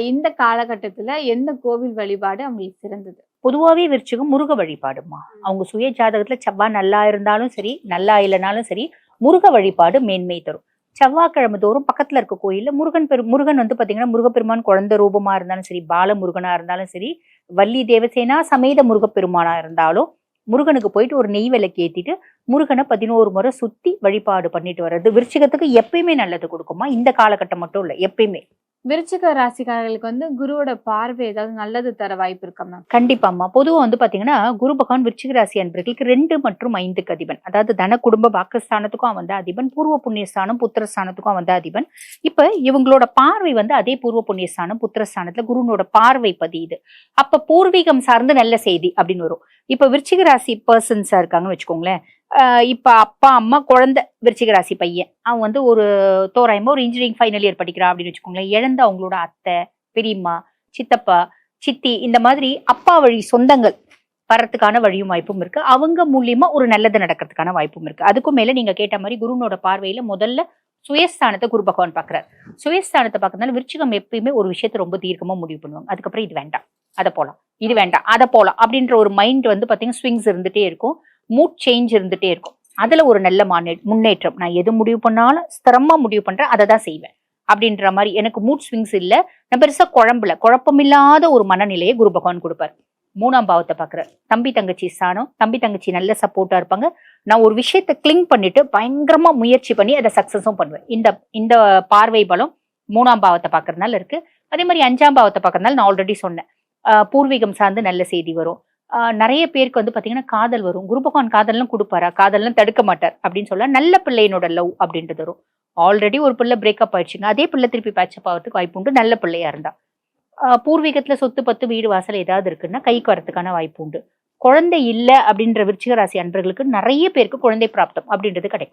இந்த காலகட்டத்துல எந்த கோவில் வழிபாடு அவங்களுக்கு சிறந்தது? பொதுவாவே விருச்சிகம் முருக வழிபாடுமா. அவங்க சுய ஜாதகத்துல செவ்வாய் நல்லா இருந்தாலும் சரி, நல்லா இல்லைனாலும் சரி, முருக வழிபாடு மேன்மை தரும். செவ்வாய்க்கிழமை தோறும் பக்கத்துல இருக்க கோயில்ல முருகன் வந்து பாத்தீங்கன்னா முருகப்பெருமான் குழந்தை ரூபமா இருந்தாலும் சரி, பால முருகனா இருந்தாலும் சரி, வள்ளி தேவசேனா சமேத முருகப்பெருமானா இருந்தாலும் முருகனுக்கு போயிட்டு ஒரு நெய் விளக்கு ஏத்திட்டு முருகனை 11 முறை சுத்தி வழிபாடு பண்ணிட்டு வர்றது விருச்சிகத்துக்கு எப்பயுமே நல்லது கொடுக்குமா. இந்த காலகட்டம் மட்டும் இல்ல, எப்பயுமே. விருச்சிக ராசிக்காரர்களுக்கு வந்து குருவோட பார்வை ஏதாவது நல்லது தர வாய்ப்பு இருக்கா மேம்? கண்டிப்பாம்மா. பொதுவா வந்து பாத்தீங்கன்னா குரு பகவான் விருச்சிக ராசி அன்பர்களுக்கு 2 மற்றும் 5க்கு அதிபன். அதாவது தன குடும்ப வாக்குஸ்தானத்துக்கும் அவன் தான் அதிபன், பூர்வ புண்ணியஸ்தானம் புத்திரஸ்தானத்துக்கும் அவன் தான் அதிபன். இப்ப இவங்களோட பார்வை வந்து அதே பூர்வ புண்ணியஸ்தானம் புத்திரஸ்தானத்துல குருனோட பார்வை பதியுது. அப்ப பூர்வீகம் சார்ந்து நல்ல செய்தி அப்படின்னு வரும். இப்ப விருச்சிக ராசி பர்சன்ஸா இருக்காங்கன்னு வச்சுக்கோங்களேன். இப்ப அப்பா அம்மா குழந்தை விருச்சிக ராசி பையன் அவன் வந்து ஒரு தோராயமா ஒரு இன்ஜினியரிங் ஃபைனல் இயர் படிக்கிறான் அப்படின்னு வச்சுக்கோங்களேன். இழந்த அவங்களோட அத்தை, பெரியம்மா, சித்தப்பா, சித்தி இந்த மாதிரி அப்பா வழி சொந்தங்கள் வர்றதுக்கான வழியும் வாய்ப்பும் இருக்கு. அவங்க மூலியமா ஒரு நல்லது நடக்கிறதுக்கான வாய்ப்பும் இருக்கு. அதுக்கும் மேல நீங்க கேட்ட மாதிரி குருனோட பார்வையில முதல்ல சுயஸ்தானத்தை குரு பகவான் பாக்குறாரு. சுயஸ்தானத்தை பாக்குறதுனால விருச்சிகம் எப்பயுமே ஒரு விஷயத்த ரொம்ப தீர்க்கமா முடிவு பண்ணுவாங்க. அதுக்கப்புறம் இது வேண்டாம் அதை போலாம், இது வேண்டாம் அதை போலாம் அப்படின்ற ஒரு மைண்ட் வந்து பாத்தீங்கன்னா ஸ்விங்ஸ் இருந்துட்டே இருக்கும், மூட் சேஞ்ச் இருந்துட்டே இருக்கும். அதுல ஒரு நல்ல முன்னேற்றம். நான் எது முடிவு பண்ணாலும் ஸ்திரமா முடிவு பண்றேன், அதை தான் செய்வேன் அப்படின்ற மாதிரி. எனக்கு மூட் ஸ்விங்ஸ் இல்ல, நான் பெருசா குழப்பமில்லாத ஒரு மனநிலையை குரு பகவான் கொடுப்பாரு. 3ஆம் பாவத்தை பாக்குற தம்பி தங்கச்சி ஸ்தானம், தம்பி தங்கச்சி நல்ல சப்போர்ட்டா இருப்பாங்க. நான் ஒரு விஷயத்த கிளிங் பண்ணிட்டு பயங்கரமா முயற்சி பண்ணி அதை சக்சஸும் பண்ணுவேன். இந்த பார்வை பலம் 3ஆம் பாவத்தை பாக்குறதுனால இருக்கு. அதே மாதிரி 5ஆம் பாவத்தை பாக்குறதுனால நான் ஆல்ரெடி சொன்னேன், பூர்வீகம் சார்ந்து நல்ல செய்தி வரும். நிறைய பேருக்கு வந்து பாத்தீங்கன்னா காதல் வரும். குரு பகவான் காதல்லாம் கொடுப்பாரா, காதல்லாம் தடுக்க மாட்டார் அப்படின்னு சொல்ல நல்ல பிள்ளையினோட லவ் அப்படின்றது வரும். ஆல்ரெடி ஒரு பிள்ளை பிரேக்கப் ஆயிடுச்சுங்க, அதே பிள்ளை திருப்பி பேச்சப் ஆகிறதுக்கு வாய்ப்பு உண்டு நல்ல பிள்ளையா இருந்தா. பூர்வீகத்துல சொத்து பத்து வீடு வாசல் ஏதாவது இருக்குன்னா கைக்கு வரதுக்கான வாய்ப்பு உண்டு. குழந்தை இல்லை அப்படின்ற விருச்சிக ராசி அன்பர்களுக்கு நிறைய பேருக்கு குழந்தை பிராப்தம் அப்படின்றது கிடைக்கும்.